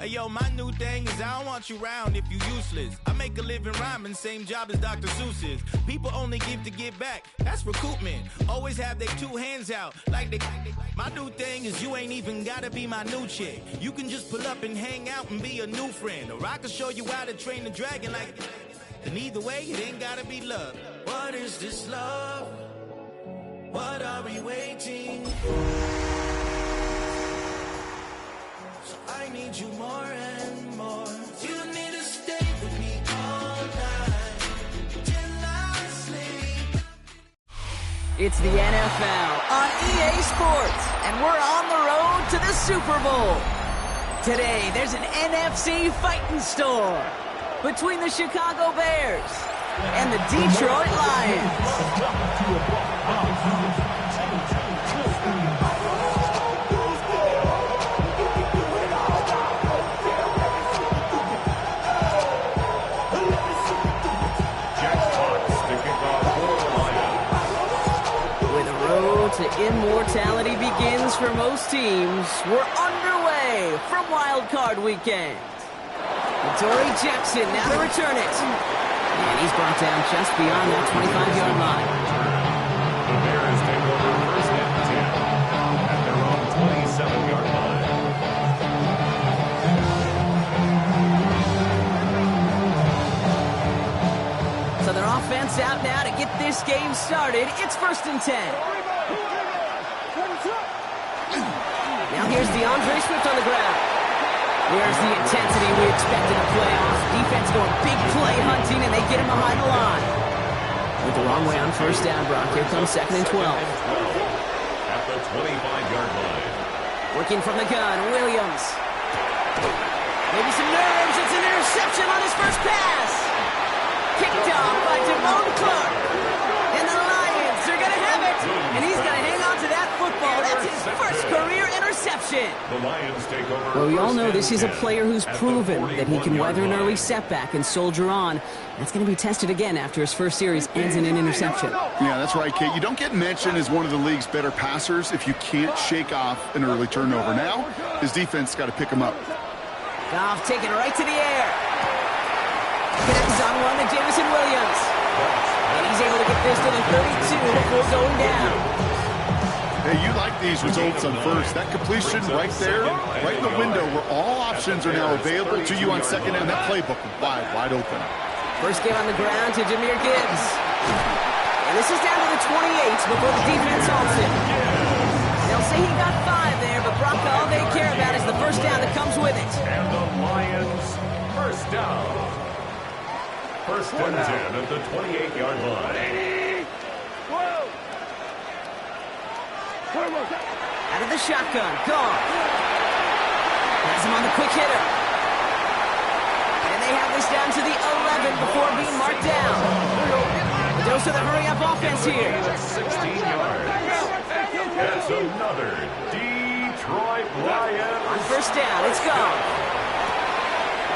Hey, yo, my new thing is I don't want you round if you useless. I make a living rhyming, same job as Dr. Seuss's. People only give to give back, that's recoupment. Always have their two hands out, like they. My new thing is you ain't even gotta be my new chick. You can just pull up and hang out and be a new friend. Or I can show you how to train the dragon like. And either way, it ain't gotta be love. What is this love? What are we waiting for? So I need you more and more. You need to stay with me all night till I sleep. It's the NFL on EA Sports, and we're on the road to the Super Bowl. Today, there's an NFC fighting store between the Chicago Bears and the Detroit Lions. To immortality begins for most teams. We're underway from Wild Card Weekend. Dory Jackson now to return it. And he's brought down just beyond that 25-yard line. The Bears take over first and 10 at their own 27-yard line. So their offense out now to get this game started. It's first and 10. Now here's DeAndre Swift on the ground. There's the intensity we expect in a playoff. Defense going big play hunting, and they get him behind the line. Went the wrong way on first down, Brock. Here comes second and 12. At the 25-yard line. Working from the gun, Williams. Maybe some nerves. It's an interception on his first pass. Kicked off by Devon Clark. And the Lions are going to have it. And he's going to hang on to that football. That's his first career interception. The Lions take over. Well, we all know this is a player who's proven that he can weather an early setback and soldier on. That's going to be tested again after his first series ends in an interception. Yeah, that's right, Kate. You don't get mentioned as one of the league's better passers if you can't shake off an early turnover. Now, his defense got to pick him up. Goff taking it right to the air. Connects on one to Jameson Williams. And he's able to get this to the 32 before going down. Hey, you like these results on first. That completion right there, right in the window where all options are now available to you on second down. That playbook wide open. First game on the ground to Jahmyr Gibbs. And this is down to the 28 before the defense halts him. They'll say he got 5 there, but Brock, all they care about is the first down that comes with it. And the Lions first down. First and 10 at the 28-yard line. Out of the shotgun, Goff. Has him on the quick hitter. And they have this down to the 11 before being marked down. Dose of the hurry-up offense here. 16 yards. That's another Detroit Lions. On first down, it's gone.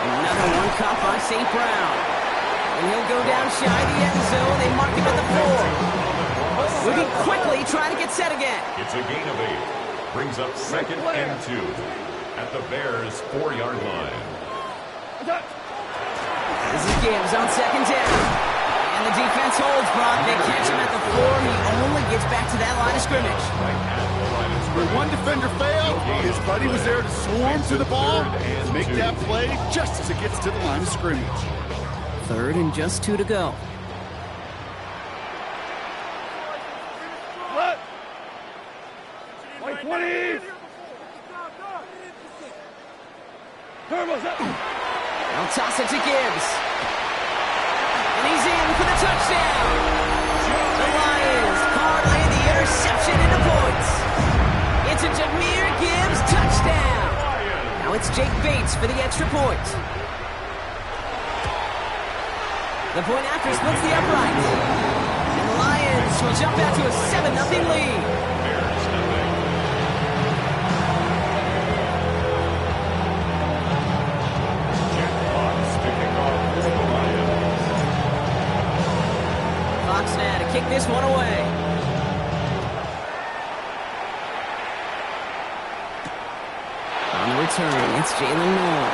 Another one caught by St. Brown. And he'll go down shy of the end zone. They mark him at the 4. Moving quickly, trying to get set again. It's a gain of 8. Brings up second and 2 at the Bears' 4-yard line. This is Gibbs on second down. And the defense holds, Brock. They catch him at the 4. He only gets back to that line of scrimmage. When one defender failed, his buddy was there to swarm to the ball and make that play just as it gets to the line of scrimmage. Third and just 2 to go. They'll toss it to Gibbs. And he's in for the touchdown. The Lions parlay the interception into points. It's a Jahmyr Gibbs touchdown. Now it's Jake Bates for the extra point. The point after splits the upright. And the Lions will jump out to a 7-0 lead. Kick this one away. On the return. It's Jalen Moore.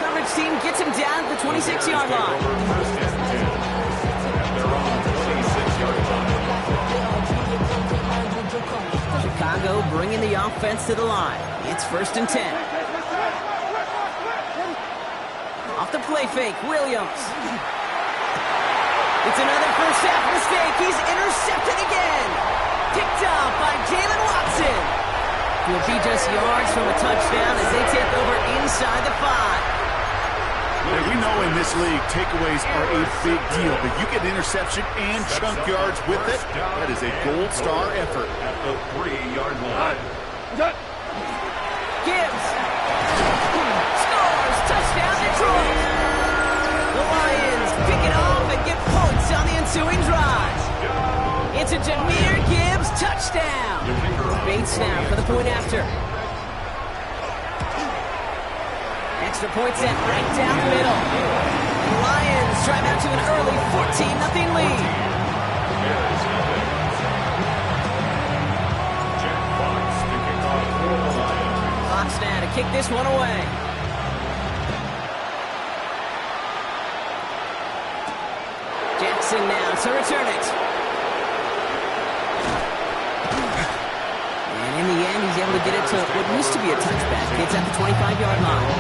Coverage team gets him down at the 26-yard line. First and 10 at their own 26-yard line. Chicago bringing the offense to the line. It's 1st and 10. Off the play fake, Williams. It's another first half mistake. He's intercepted again. Picked up by Jalen Watson. Will be just yards from a touchdown as they take over inside the 5. Hey, we know in this league, takeaways are a big deal, but you get interception and chunk yards with it. That is a gold star effort. At the 3-yard line. Gibbs scores. Touchdown, Detroit. The Lions pick it off and get points on the ensuing drive. It's a Jahmyr Gibbs touchdown. Bates now for the point after. Extra point set right down the middle. The Lions drive out to an early 14-0 lead. Jack Fox to kick off for the Lions. Fox now to kick this one away. Jackson now to return it. And in the end, he's able to get it to what used to be a touchback. It's at the 25-yard line.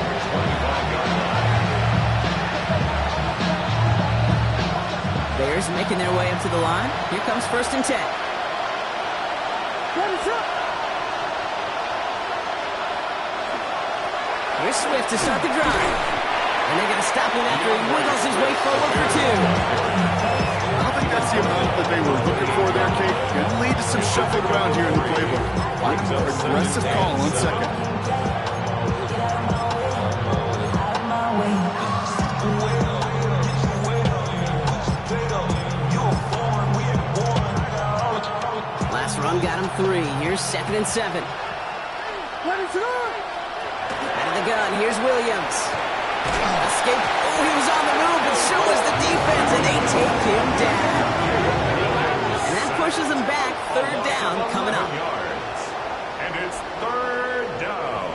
Bears making their way up to the line. Here comes 1st and 10. Here's Swift to start the drive. And they're going to stop him after he wiggles his way forward for 2. I don't think that's the amount that they were looking for there, Kate. Going to lead to some shuffling around here in the playbook. Aggressive call on 2nd. Last run got him 3. Here's 2nd and 7. Out of the gun, here's Williams. Escape. Oh, he was on the move, but so was the defense, and they take him down. And that pushes him back. 3rd down coming up. And it's 3rd down.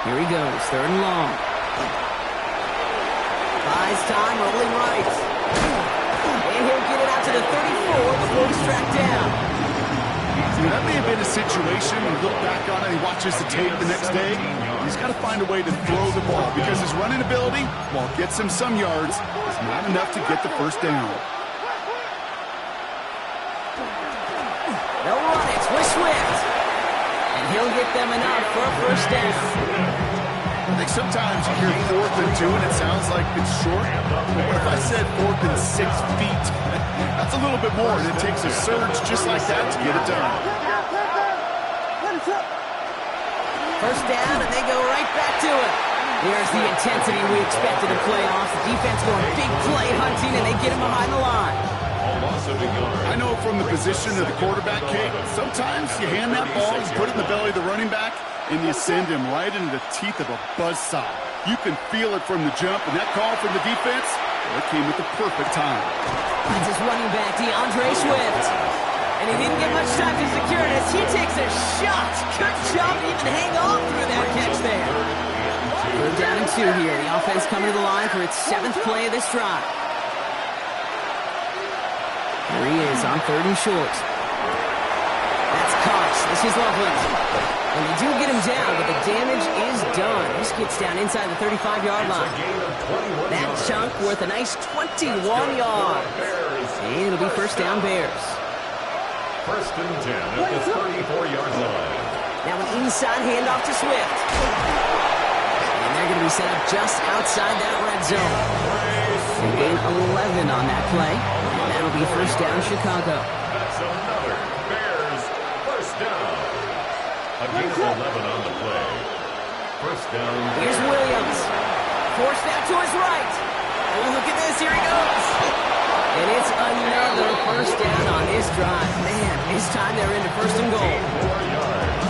Here he goes, 3rd and long. Buys time, rolling right. And he'll get it out to the 34 before he's tracked down. That may have been a situation, you look back on it, he watches the tape the next day, he's got to find a way to throw the ball because his running ability, while it gets him some yards, is not enough to get the 1st down. They'll run it with Swift. And he'll get them enough for a 1st down. I think sometimes you hear 4th and 2 and it sounds like it's short. But what if I said 4th and 6 feet? That's a little bit more, and it takes a surge just like that to get it done. 1st down, and they go right back to it. Here's the intensity we expected in playoffs. The defense going big play hunting, and they get him behind the line. I know from the position of the quarterback, Kate, sometimes you hand that ball, you put it in the belly of the running back, and you send him right into the teeth of a buzzsaw. You can feel it from the jump, and that call from the defense, it came at the perfect time. That's his running back, DeAndre Swift. And he didn't get much time to secure it as he takes a shot. Good job to even hang on through that catch there. 3rd down and 2 here. The offense coming to the line for its 7th play of this drive. There he is on 3rd and short. That's Cox. This is Loveland. And they do get him down, but the damage is done. This gets down inside the 35-yard line. That chunk worth a nice 21 yards. And it'll be 1st down Bears. 1st and 10 at the 34-yard line. Now an inside handoff to Swift. And they're going to be set up just outside that red zone. They gain 11 on that play. And that'll be 1st down Chicago. That's another Bears 1st down. A gain of 11 on the play. 1st down. Here's Williams. Forced out to his right. Oh, look at this. Here he goes. And it's another first down on this drive. Man, this time they're into first and goal. 4 yards.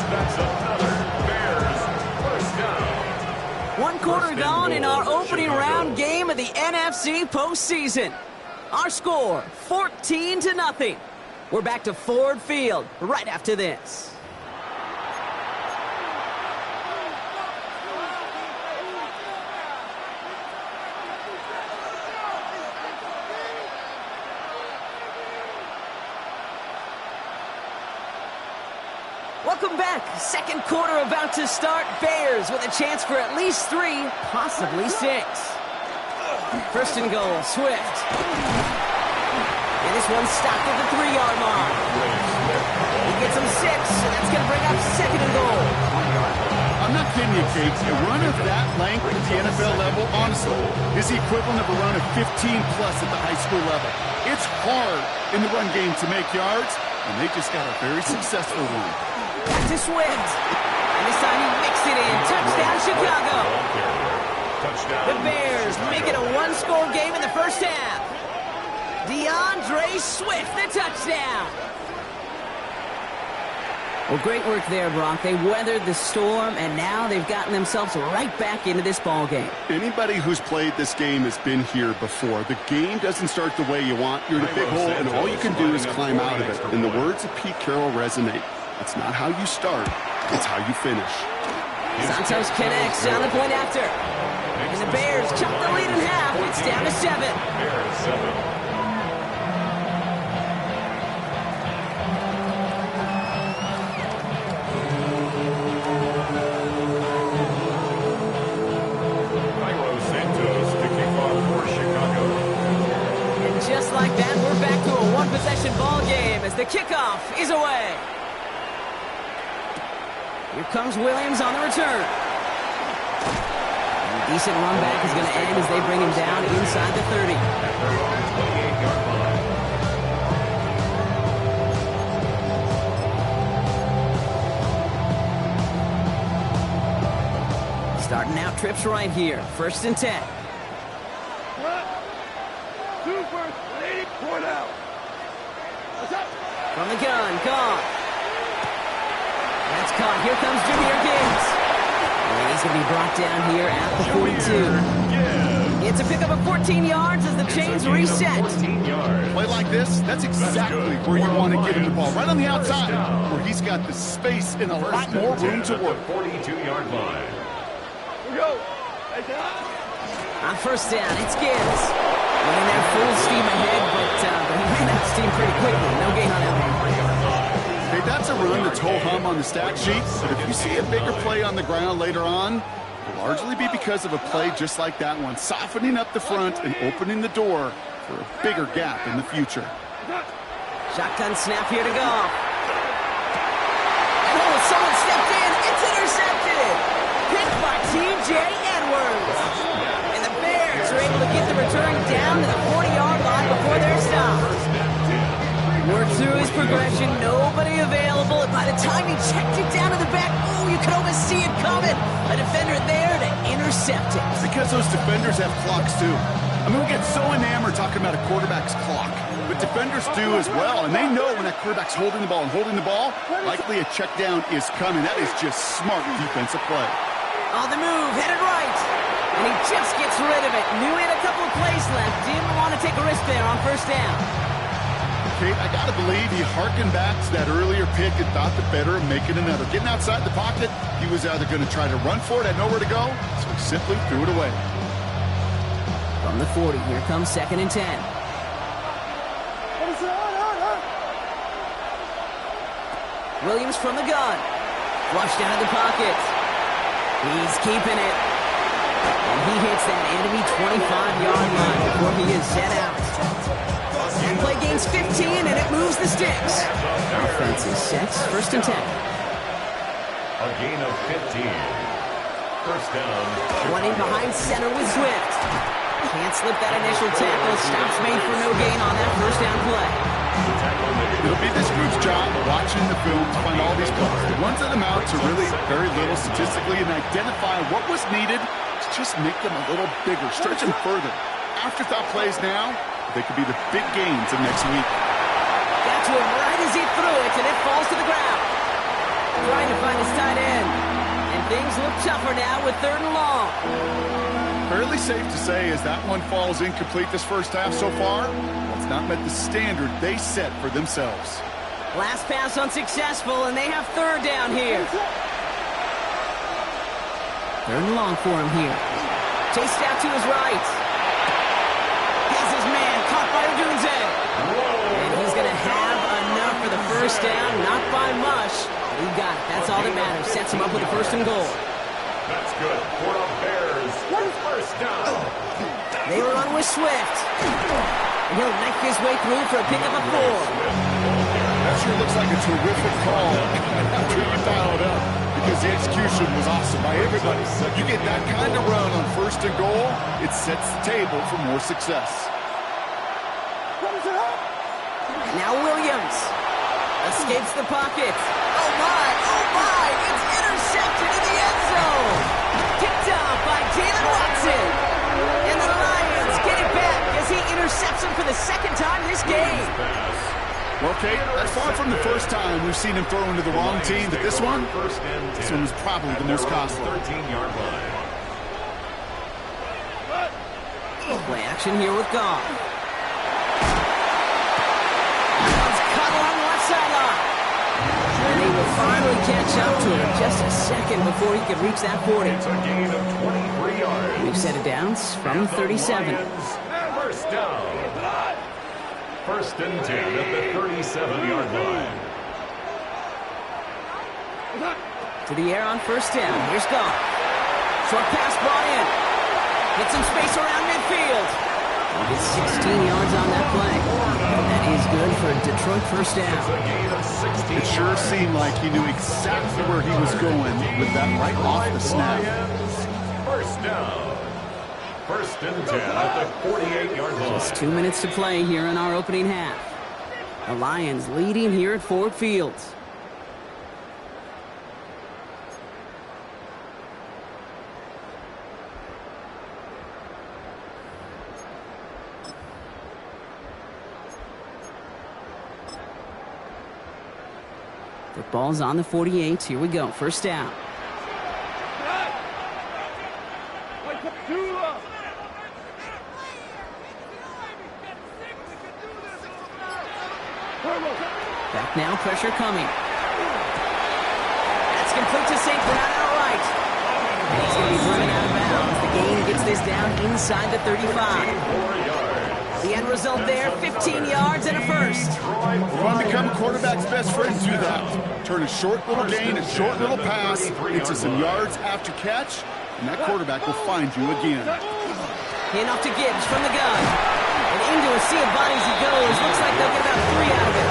That's another Bears first down. One quarter First and gone in goal, our opening Chicago. round game of the NFC postseason. Our score, 14-0. We're back to Ford Field right after this. Welcome back. Second quarter about to start. Bears with a chance for at least 3, possibly 6. First and goal, Swift. And this one's stopped at the 3-yard mark. He gets him 6, and that's going to bring up second and goal. I'm not kidding you, Kate. A run of that length at the NFL level, honestly, is the equivalent of a run of 15-plus at the high school level. It's hard in the run game to make yards, and they just got a very successful one. Back to Swift. And this time he mixed it in. Touchdown, Chicago. The Bears make it a one-score game in the first half. DeAndre Swift, the touchdown. Well, great work there, Brock. They weathered the storm, and now they've gotten themselves right back into this ball game. Anybody who's played this game has been here before. The game doesn't start the way you want. You're in a big hole, and all you can do is climb out of it. And the words of Pete Carroll resonate. It's not how you start, it's how you finish. Santos connects on the point after. And the Bears chop the lead in half. It's down to 7. Bears 7. Just like that, we're back to a one-possession ball game as the kickoff is away. Here comes Williams on the return. And a decent run back is going to end as they bring him down inside the 30. Starting out trips right here. First and 10. From the gun, gone. That's caught. Here comes Jahmyr Gibbs. And he's going to be brought down here at the 42. It's a pickup of 14 yards as the chains reset. Play like this, that's exactly where you want to get him the ball. Right on the outside, where he's got the space and a lot more room to work. 42-yard line. On first down, it's Gibbs. Running there full steam ahead, but he ran out of steam pretty quickly. No gain on that one. Hey, that's a run that's ho-hum on the stat sheet, but if you see a bigger play on the ground later on, it'll largely be because of a play just like that one, softening up the front and opening the door for a bigger gap in the future. Shotgun snap here to go. Oh, someone stepped in. It's intercepted. Picked by T.J. Edwards. And the Bears are able to get the return down to the 40-yard line before they're stopped. Worked through his progression, nobody available, and by the time he checked it down to the back, oh, you could almost see it coming. A defender there to intercept it. Because those defenders have clocks too. I mean, we get so enamored talking about a quarterback's clock, but defenders do as well, and they know when that quarterback's holding the ball likely a check down is coming. That is just smart defensive play. On the move, headed right. And he just gets rid of it. Knew he had a couple of plays left. Didn't want to take a risk there on first down. Kate, I got to believe he harkened back to that earlier pick and thought the better of making another. Getting outside the pocket, he was either going to try to run for it, had nowhere to go, so he simply threw it away. From the 40, here comes second and 10. Williams from the gun. Flushed out of the pocket. He's keeping it. And he hits that enemy 25-yard line before he is set out. And play gains 15, and it moves the sticks. Offense is set. First and 10. A gain of 15. First down. 20 behind center with Swift. Can't slip that initial tackle. Stops made for no gain on that first down play. It'll be this group's job watching the film to find all these plays. The ones that amount to really very little statistically and identify what was needed to just make them a little bigger, stretch them further. afterthought plays now, they could be the big gains of next week. Got to him right as he threw it, and it falls to the ground. Trying to find his tight end. And things look tougher now with 3rd and long. Fairly safe to say as that one falls incomplete this first half so far, it's not met the standard they set for themselves. Last pass unsuccessful, and they have 3rd down here. 3rd and long for him here. Chased out to his right. Has his man caught by Odunze. And he's going to have enough for the first down, not by much. He got it. That's all that matters. Sets him up with a 1st and goal. That's good for the Bears. 1st down. They run with Swift. And he'll knife his way through for a pickup of 4. That sure looks like a terrific call after you dial it up, because the execution was awesome by everybody. You get that kind of run on 1st and goal, it sets the table for more success. Now Williams escapes the pocket. Oh my, it's intercepted in the end zone. Picked off by Jalen Watson. And the Lions get it back as he intercepts him for the 2nd time this game. Well, Kate, that's far from the first time we've seen him throw into the wrong team, but this one was probably the most costly. 13-yard line. Play action here with Goff. He's cut along the left sideline. And he will finally catch up to him just a second before he could reach that 40. It's a gain of 23 yards. We've set it down from 37. 1st down. 1st and 10 at the 37-yard line. To the air on 1st down. Here's Goff. Short pass brought in. Get some space around midfield. He gets 16 yards on that play. That is good for a Detroit 1st down. It sure seemed like he knew exactly where he was going with that right off the snap. 1st down. 1st and 10 at the 48-yard line. Just 2 minutes to play here in our opening half. The Lions leading here at Ford Field. The ball's on the 48. Here we go. 1st down. Back now, pressure coming. That's complete to St. Brown outright. And he's going to be driven out of bounds. The gain gets this down inside the 35. The end result there, 15 yards and a 1st. You want to become a quarterback's best friend, do that. Turn a short little gain, a short little pass into some yards after catch, and that quarterback will find you again. Hand off to Gibbs from the gun. And into a sea of bodies he goes. Looks like they'll get about 3 out of it.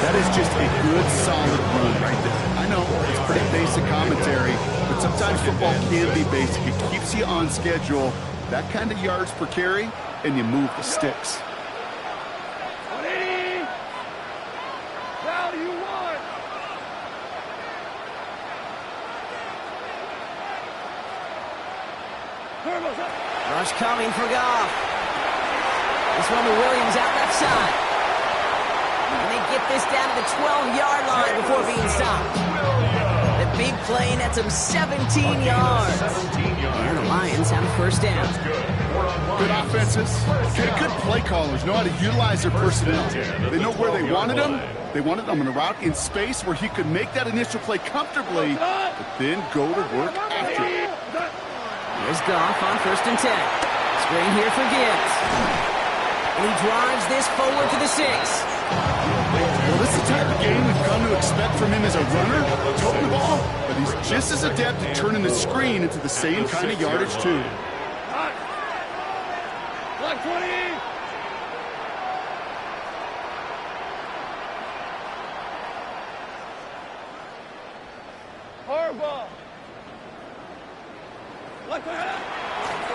That is just a good, solid run right there. I know it's pretty basic commentary, but sometimes football can be basic. It keeps you on schedule. That kind of yards per carry, and you move the sticks. Rush coming for Goff. This one to Williams out left side. And they get this down to the 12-yard line before being stopped. The big play nets them 17 yards. And the Lions have a 1st down. Good offenses. Good play callers know how to utilize their personnel. They know where they wanted them. They wanted them on a route in space where he could make that initial play comfortably, but then go to work after it. Here's Goff on 1st and 10. Screen here for Gibbs. And he drives this forward to the 6. Well, this is the type of game we've come to expect from him as a runner, toting the ball, but he's just as adept at turning the screen into the same kind of yardage, too. Block 20! Horrible!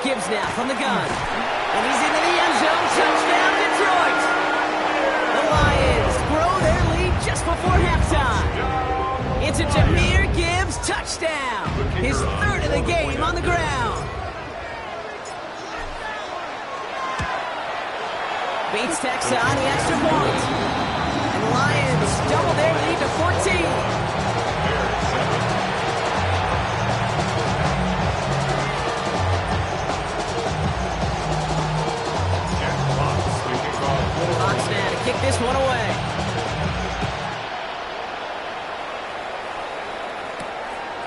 Gibbs now from the gun. And he's into the end zone. Touchdown, Detroit! The Lions grow their lead just before halftime. It's a Jahmyr Gibbs touchdown. His 3rd of the game on the ground. Beats Texas on the extra point. And the Lions double their lead to 14. Fox now to kick this one away.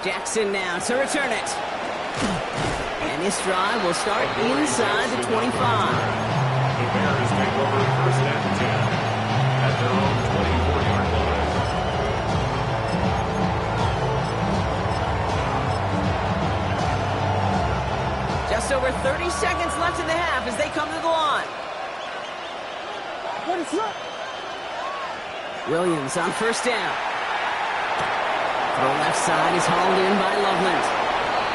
Jackson now to return it. And this drive will start inside the 25. The Bears take over first and 10 at their own 24-yard line. Just over 30 seconds left in the half as they come to the line. Williams on first down. Throw left side is hauled in by Loveland.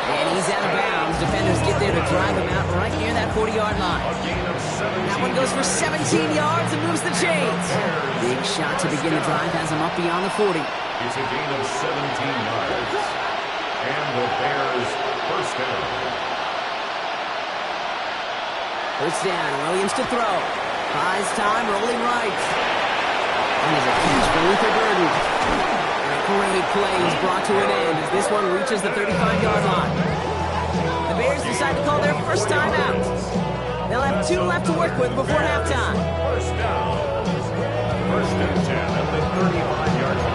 And he's out of bounds. Defenders get there to drive him out right near that 40-yard line. That one goes for 17 yards and moves the chains. Big shot to begin the drive has him up beyond the 40. It's a gain of 17 yards. And the Bears first down. First down, Williams to throw. Buys time, rolling right. And there's a catch for Luther Burden. And a great play is brought to an end as this one reaches the 35-yard line. The Bears decide to call their first time out. They'll have 2 left to work with before halftime. First down. First and 10 at the 35-yard line.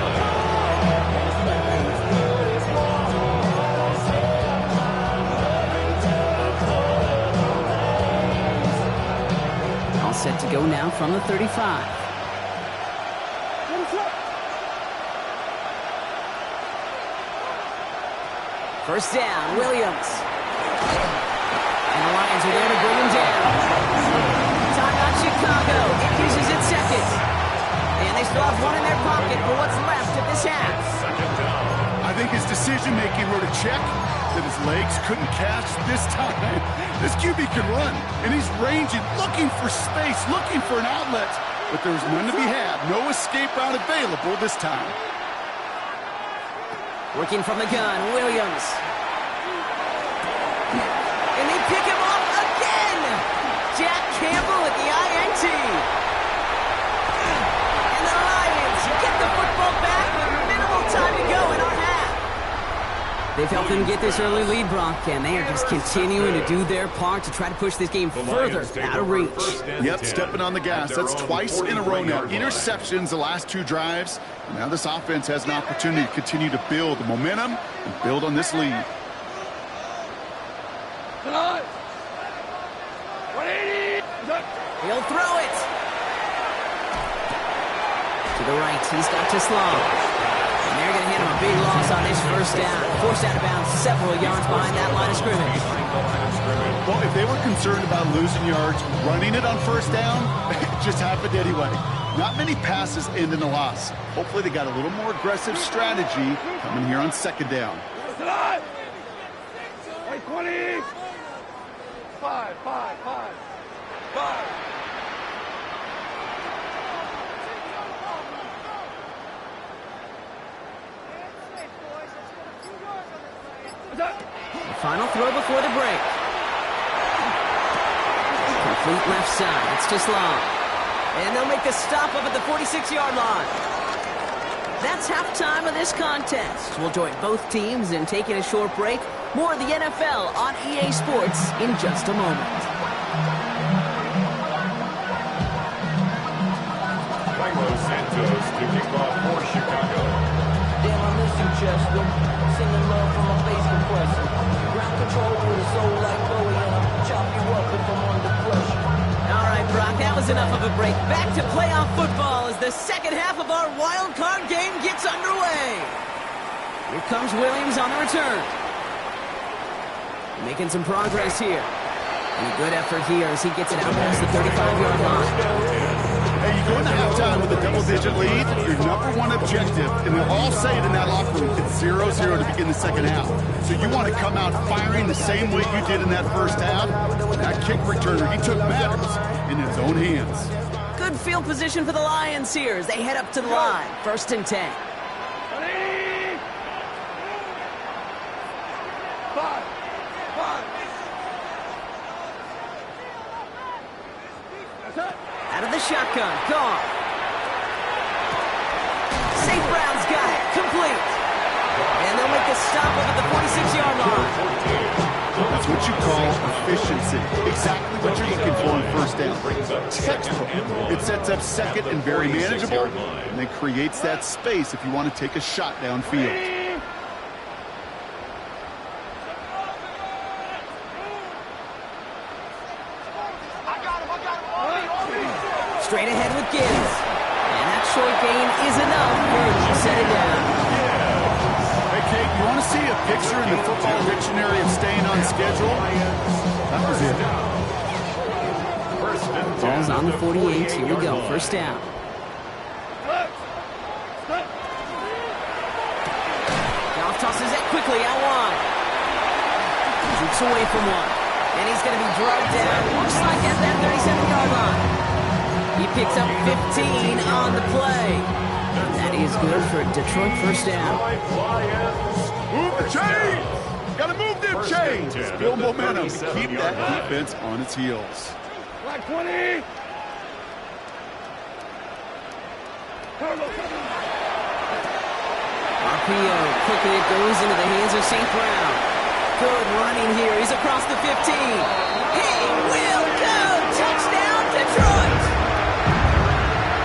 All set to go now from the 35. First down, Williams. And the Lions are there to bring him down. Timeout Chicago. It uses its second. And they still have one in their pocket for what's left of this half. Second down. I think his decision-making wrote a check that his legs couldn't catch this time. This QB can run, and he's ranging, looking for space, looking for an outlet. But there's none to be had. No escape route available this time. Working from the gun, Williams. And they pick him up again! Jack Campbell at the INT. And the Lions get the football back with minimal time to go in our half. They've helped them get this early lead, Brock, and they are just continuing to do their part to try to push this game further out of reach. Yep, stepping on the gas. That's twice in a row now. Interceptions the last 2 drives. Now this offense has an opportunity to continue to build the momentum and build on this lead. He'll throw it. To the right, he's got to slow. And they're going to hand him a big loss on this first down. Forced out of bounds several yards behind that line of scrimmage. Well, if they were concerned about losing yards, running it on first down, it just happened anyway. Not many passes end in a loss. Hopefully they got a little more aggressive strategy coming here on second down. 20. 5. The final throw before the break. Complete left side. It's just long. And they'll make the stop up at the 46-yard line. That's halftime of this contest. We'll join both teams in taking a short break. More of the NFL on EA Sports in just a moment. Carlos Santos to kick off for Chicago. Damn, I miss you, Chester. Singing love from my face compressor. Ground control with a soul like Bowie, and I'll chop you up if I'm under pressure. All right, Brock, that was enough of a break. Back to playoff football as the second half of our wild card game gets underway. Here comes Williams on the return. Making some progress here. And a good effort here as he gets it out past the 35-yard line. Hey, you go into halftime with a double-digit lead, your number one objective, and they'll all say it in that locker room, it's 0-0 to begin the second half. So you want to come out firing the same way you did in that first half. That kick returner, he took matters in his own hands. Good field position for the Lions here as they head up to the line. First and 10. 5. Out of of the shotgun. Gone. St. Brown's got it. Complete. And they'll make a stop up at the 46-yard line. That's what you call efficiency. Exactly what you're looking for in first down. Textbook. It sets up second and very manageable, and then creates that space if you want to take a shot downfield. Straight ahead with Gibbs. And that short gain is enough to set it down. Hey, Kate, you want to see a picture in the football dictionary of staying on schedule? That was it. Ball's on the 48. Here we go. First down. Goff tosses it quickly out wide. Shoots away from one. And he's going to be drugged down. Looks like at that 37-yard line. He picks up 15 on the play. That is good for Detroit first down. Move the chains! Gotta move them chains! Build momentum to keep that defense on its heels. Black 20! RPO, quickly it goes into the hands of St. Brown. Good running here. He's across the 15. He will go! Touchdown, Detroit!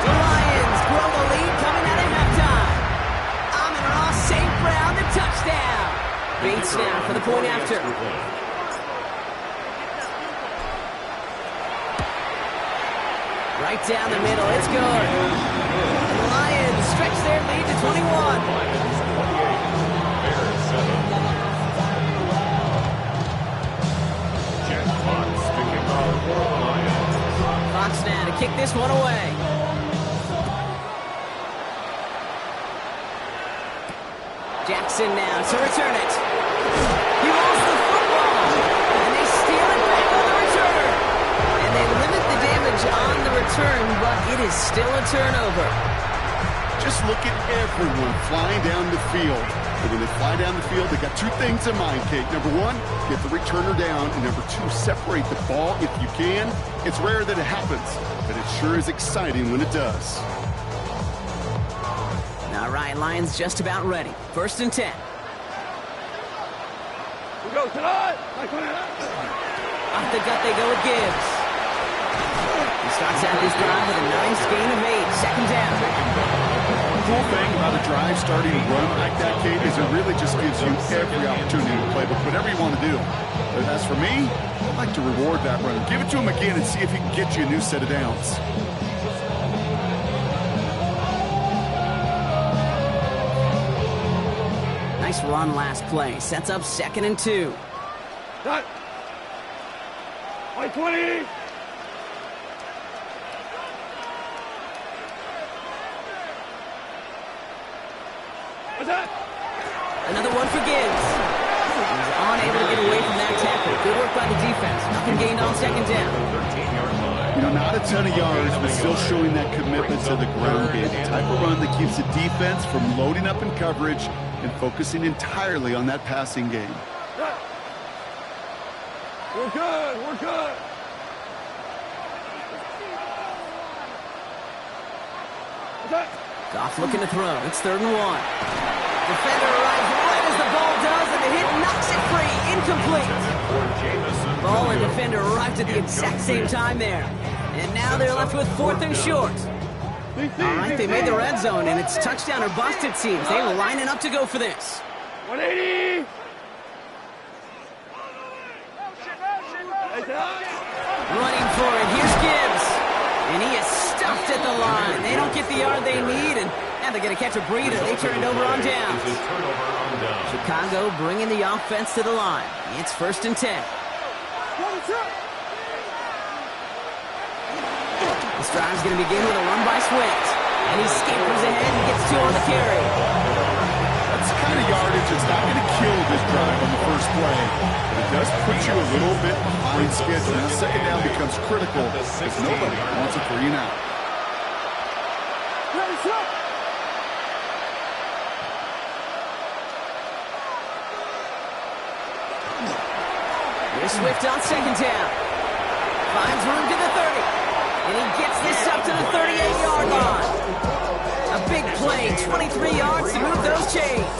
The Lions grow the lead coming out of halftime. Amon-Ra St. Brown, the touchdown. Bates now for the point after. Right down the middle, it's good. And the Lions stretch their lead to 21. Fox now to kick this one away. Jackson now to return it. He lost the football, and they steal it back on the return. And they limit the damage on the return, but it is still a turnover. Just look at everyone flying down the field. And when they fly down the field, they got two things in mind, Kate. Number one, get the returner down. And number two, separate the ball if you can. It's rare that it happens, but it sure is exciting when it does. All right, Lions just about ready. First and 10. We go tonight! Off the gut they go with Gibbs. He starts out this drive with a nice gain of 8. Second down. The cool thing about a drive starting to run like that, Kate, is it really just gives you every opportunity to play with whatever you want to do. But as for me, I'd like to reward that run. Give it to him again and see if he can get you a new set of downs. Nice run last play. Sets up second and 2. Cut! White 20! What's that? Another one for Gibbs. He's unable to get away from that tackle. Good work by the defense. Nothing gained on second down. You know, not a ton of yards, but still showing that commitment to the ground game. The type of run that keeps the defense from loading up in coverage and focusing entirely on that passing game. We're good, we're good. What's that? Goff looking to throw. It's 3rd and 1. Defender arrives right as the ball does, and the hit knocks it free. Incomplete. Ball and defender arrived at the exact same time there. And now they're left with 4th and short. All right, they made the red zone, and it's touchdown or bust, it seems. They were lining up to go for this. 180! Running for it. Here's Gibbs. And he is stuffed at the line. They don't get the yard they need, and they're going to catch a breather. They turn it over on downs. Chicago bringing the offense to the line. It's 1st and 10. This drive's going to begin with a run by Swift. And he scampers ahead and gets 2 on the carry. That's the kind of yardage that's not going to kill this drive on the first play. But it does put you a little bit behind schedule. Now, second down becomes critical because nobody wants a 3 and out. Here's Swift on second down. Finds room to the 30. And he gets this up to the 38-yard line. A big play, 23 yards to move those chains.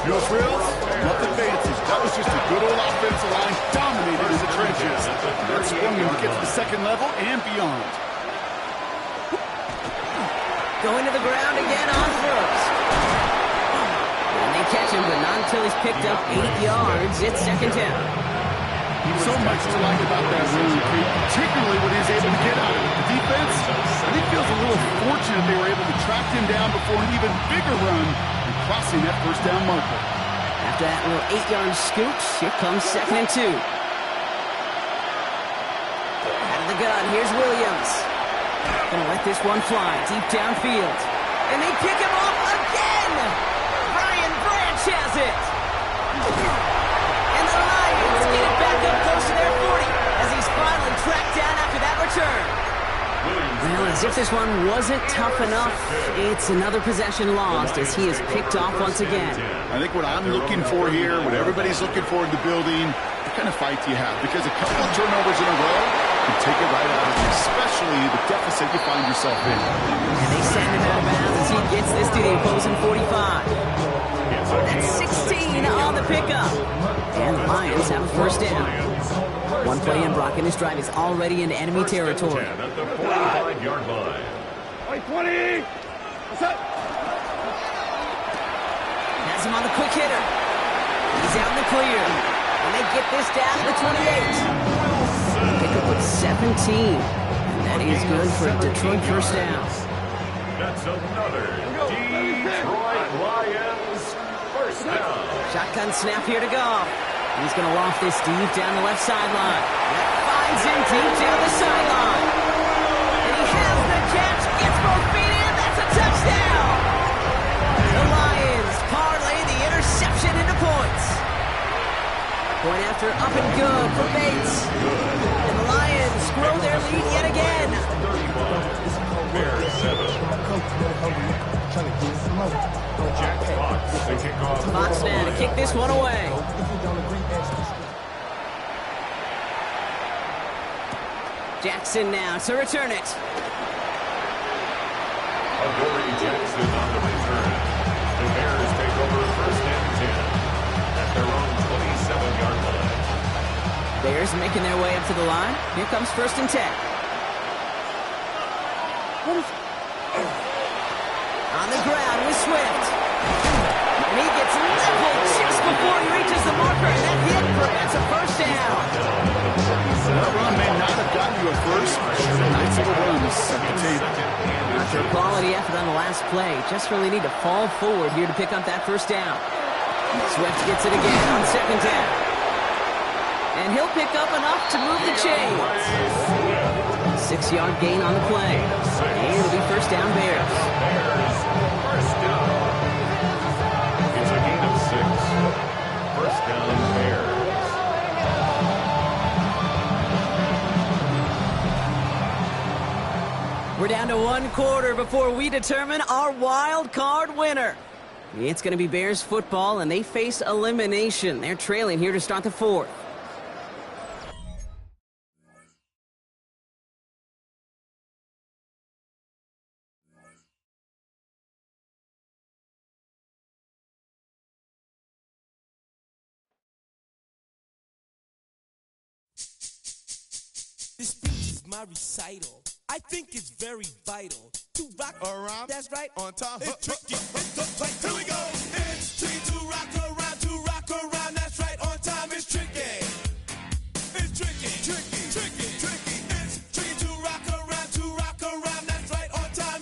No frills, nothing fancy. That was just a good old offensive line dominated in the trenches. That swung him to get to the second level and beyond. Going to the ground again on first. And they catch him, but not until he's picked up 8 yards. It's second down. So much to like about that run, particularly when he's able to get out of it. The defense, I think, feels a little fortunate they were able to track him down before an even bigger run and crossing that first down marker. After that little 8-yard scoop, here comes 2nd and 2. Out of the gun, here's Williams. Gonna let this one fly deep downfield. And they pick him off again! Brian Branch has it! And the Lions get it back up close to their 40 as he's finally tracked down after that return. Well, as if this one wasn't tough enough, it's another possession lost as he is picked off once again. I think what I'm looking for here, what everybody's looking for in the building, what kind of fight do you have? Because a couple of turnovers in a row can take it right out of you, especially the deficit you find yourself in. And they send him out of bounds as he gets this to the opposing 45. That's 16 on the pickup. And the Lions have a first down. One play in, Brock, and this drive is already into enemy territory. At the 45-yard line. 20. What's up? Has him on the quick hitter. He's out in the clear. And they get this down to the 28. Pickup with 17. And that is good for a Detroit first down. That's another Detroit Lions first down. Shotgun snap here to go. He's going to loft this deep down the left sideline. That finds him deep down the sideline. And he has the catch, gets both feet in, that's a touchdown! The Lions parlay the interception into points. Point after up and good for Bates. And the Lions grow their lead yet again. 35, Bears 7. Jack Fox to kick off. Fox now to kick this one away. Jackson now to return it. Adoree Jackson on the return. The Bears take over first and 10 at their own 27-yard line. Bears making their way up to the line. Here comes first and 10. On the ground with Swift. And he gets leveled just before he reaches the marker, and that hit prevents a first down. That run may not have gotten you a first, but a nice little run to set the table. After a quality effort on the last play, just really need to fall forward here to pick up that first down. Swift gets it again on second down. And he'll pick up enough to move the chains. 6-yard gain on the play. And it'll be first down Bears. First down. It's a gain of 6. First down Bears. We're down to 1 quarter before we determine our wild card winner. It's going to be Bears football, and they face elimination. They're trailing here to start the 4th. This speech is my recital. I think it's very vital to rock around. That's right. On time. It's tricky. It's the play.